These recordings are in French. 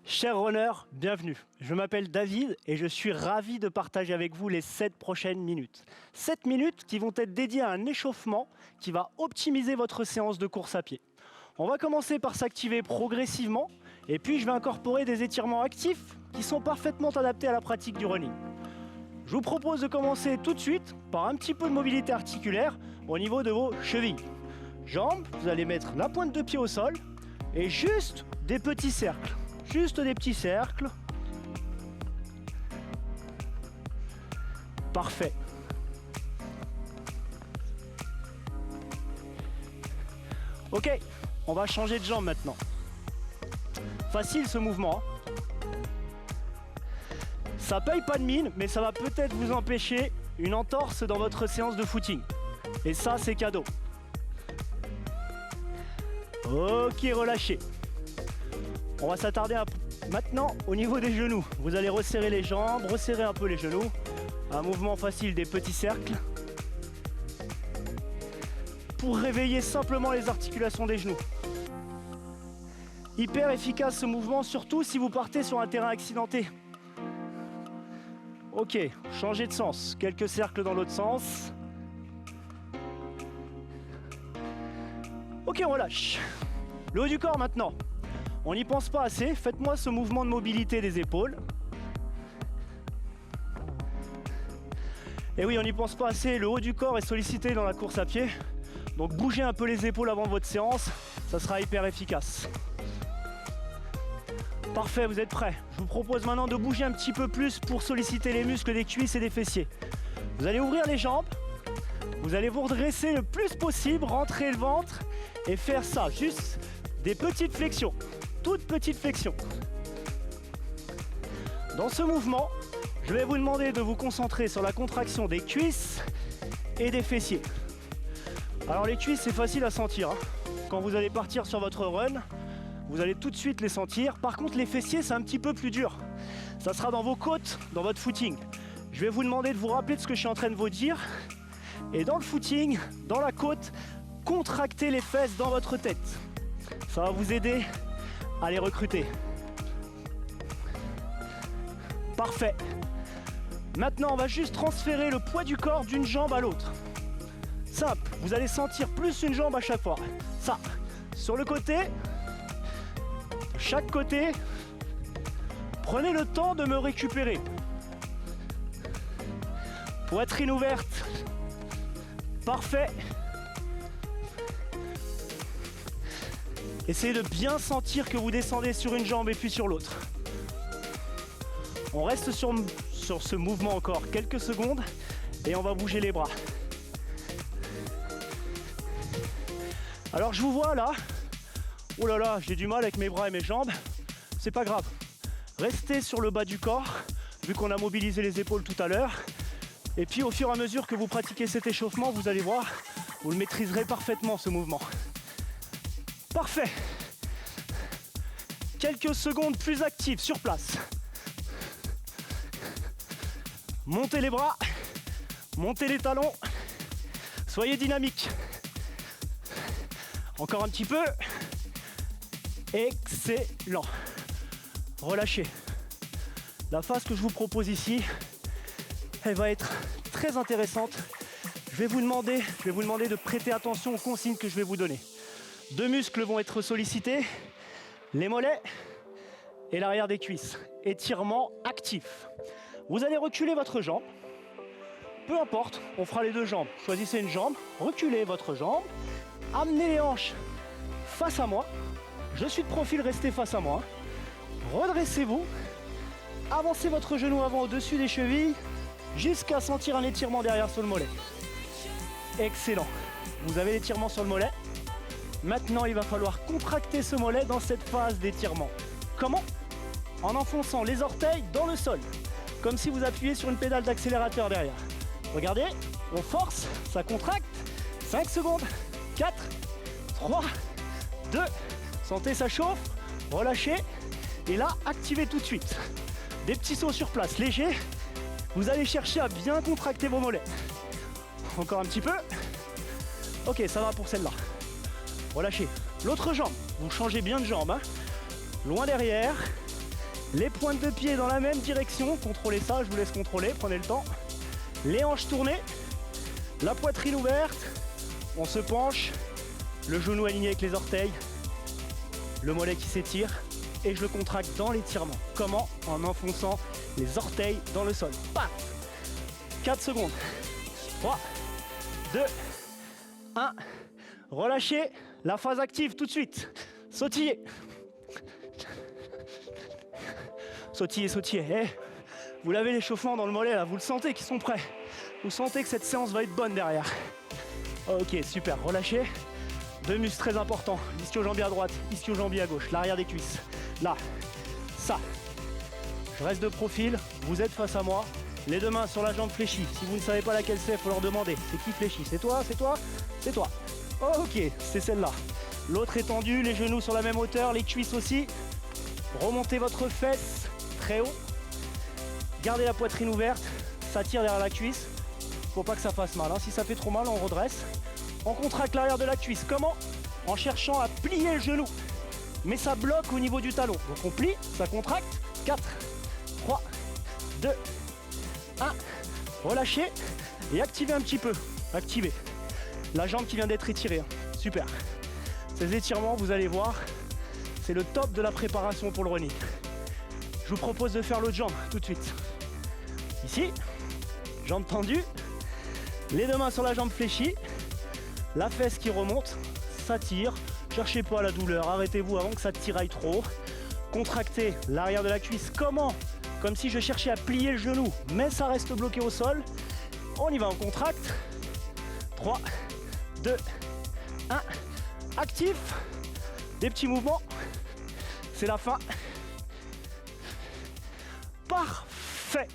Chers runners, bienvenue. Je m'appelle David et je suis ravi de partager avec vous les 7 prochaines minutes. 7 minutes qui vont être dédiées à un échauffement qui va optimiser votre séance de course à pied. On va commencer par s'activer progressivement et puis je vais incorporer des étirements actifs qui sont parfaitement adaptés à la pratique du running. Je vous propose de commencer tout de suite par un petit peu de mobilité articulaire au niveau de vos chevilles. Jambes, vous allez mettre la pointe de pied au sol et juste des petits cercles. Juste des petits cercles. Parfait. Ok, on va changer de jambe maintenant. Facile ce mouvement. Ça paye pas de mine, mais ça va peut-être vous empêcher une entorse dans votre séance de footing. Et ça, c'est cadeau. Ok, relâchez. On va s'attarder maintenant au niveau des genoux. Vous allez resserrer les jambes, resserrer un peu les genoux. Un mouvement facile des petits cercles. Pour réveiller simplement les articulations des genoux. Hyper efficace ce mouvement, surtout si vous partez sur un terrain accidenté. Ok, changez de sens. Quelques cercles dans l'autre sens. Ok, on relâche. Le haut du corps maintenant. On n'y pense pas assez. Faites-moi ce mouvement de mobilité des épaules. Et oui, on n'y pense pas assez. Le haut du corps est sollicité dans la course à pied. Donc bougez un peu les épaules avant votre séance. Ça sera hyper efficace. Parfait, vous êtes prêts. Je vous propose maintenant de bouger un petit peu plus pour solliciter les muscles des cuisses et des fessiers. Vous allez ouvrir les jambes. Vous allez vous redresser le plus possible, rentrer le ventre et faire ça. Juste des petites flexions. Toutes petites flexions. Dans ce mouvement, je vais vous demander de vous concentrer sur la contraction des cuisses et des fessiers. Alors les cuisses, c'est facile à sentir. Quand vous allez partir sur votre run, vous allez tout de suite les sentir. Par contre, les fessiers, c'est un petit peu plus dur. Ça sera dans vos côtes, dans votre footing. Je vais vous demander de vous rappeler de ce que je suis en train de vous dire. Et dans le footing, dans la côte, contractez les fesses dans votre tête. Ça va vous aider à les recruter. Parfait. Maintenant, on va juste transférer le poids du corps d'une jambe à l'autre. Simple. Vous allez sentir plus une jambe à chaque fois. Ça. Sur le côté. De chaque côté. Prenez le temps de me récupérer. Poitrine ouverte. Parfait. Essayez de bien sentir que vous descendez sur une jambe et puis sur l'autre. On reste sur ce mouvement encore quelques secondes et on va bouger les bras. Alors je vous vois là. Oh là là, j'ai du mal avec mes bras et mes jambes. C'est pas grave. Restez sur le bas du corps, vu qu'on a mobilisé les épaules tout à l'heure. Et puis au fur et à mesure que vous pratiquez cet échauffement, vous allez voir, vous le maîtriserez parfaitement ce mouvement. Parfait. Quelques secondes plus actives sur place. Montez les bras, montez les talons. Soyez dynamique. Encore un petit peu. Excellent. Relâchez. La phase que je vous propose ici, elle va être très intéressante. Je vais vous demander de prêter attention aux consignes que je vais vous donner. 2 muscles vont être sollicités, les mollets et l'arrière des cuisses. Étirement actif. Vous allez reculer votre jambe. Peu importe, on fera les 2 jambes. Choisissez une jambe, reculez votre jambe, amenez les hanches face à moi. Je suis de profil, restez face à moi. Redressez-vous, avancez votre genou avant au-dessus des chevilles jusqu'à sentir un étirement derrière sur le mollet. Excellent. Vous avez l'étirement sur le mollet. Maintenant, il va falloir contracter ce mollet dans cette phase d'étirement. Comment? En enfonçant les orteils dans le sol, comme si vous appuyez sur une pédale d'accélérateur derrière. Regardez, on force, ça contracte. 5 secondes, 4, 3, 2, sentez ça chauffe, relâchez. Et là, activez tout de suite. Des petits sauts sur place, légers. Vous allez chercher à bien contracter vos mollets. Encore un petit peu. Ok, ça va pour celle-là. Relâchez. L'autre jambe, vous changez bien de jambe. Loin derrière. Les pointes de pied dans la même direction. Contrôlez ça, je vous laisse contrôler, prenez le temps. Les hanches tournées, la poitrine ouverte. On se penche, le genou aligné avec les orteils, le mollet qui s'étire et je le contracte dans l'étirement. Comment? En enfonçant les orteils dans le sol. Paf! 4 secondes. 3, 2, 1. Relâchez. La phase active tout de suite. Sautillez. Sautillez, sautillez. Eh, vous l'avez l'échauffement dans le mollet là, vous le sentez qu'ils sont prêts. Vous sentez que cette séance va être bonne derrière. Ok, super. Relâchez. Deux muscles très importants. Ischio-jambier à droite, ischio-jambier à gauche. L'arrière des cuisses. Là. Ça. Je reste de profil. Vous êtes face à moi. Les deux mains sur la jambe fléchie. Si vous ne savez pas laquelle c'est, il faut leur demander. C'est qui fléchit? C'est toi? C'est toi? C'est toi. Ok, c'est celle-là. L'autre étendue, les genoux sur la même hauteur, les cuisses aussi. Remontez votre fesse très haut. Gardez la poitrine ouverte. Ça tire derrière la cuisse. Faut pas que ça fasse mal. Hein. Si ça fait trop mal, on redresse. On contracte l'arrière de la cuisse. Comment? En cherchant à plier le genou. Mais ça bloque au niveau du talon. Donc on plie, ça contracte. 4, 3, 2, 1. Relâchez et activez un petit peu. Activez. La jambe qui vient d'être étirée. Hein. Super. Ces étirements, vous allez voir, c'est le top de la préparation pour le running. Je vous propose de faire l'autre jambe tout de suite. Ici, jambe tendue, les deux mains sur la jambe fléchie, la fesse qui remonte, ça tire. Cherchez pas la douleur, arrêtez-vous avant que ça tiraille trop. Contractez l'arrière de la cuisse. Comment? Comme si je cherchais à plier le genou, mais ça reste bloqué au sol. On y va, on contracte. 3, 2, 1. Actif. Des petits mouvements. C'est la fin. Parfait.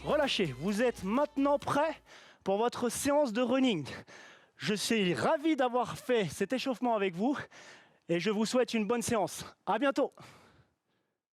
Relâchez. Vous êtes maintenant prêts pour votre séance de running. Je suis ravi d'avoir fait cet échauffement avec vous et je vous souhaite une bonne séance. À bientôt.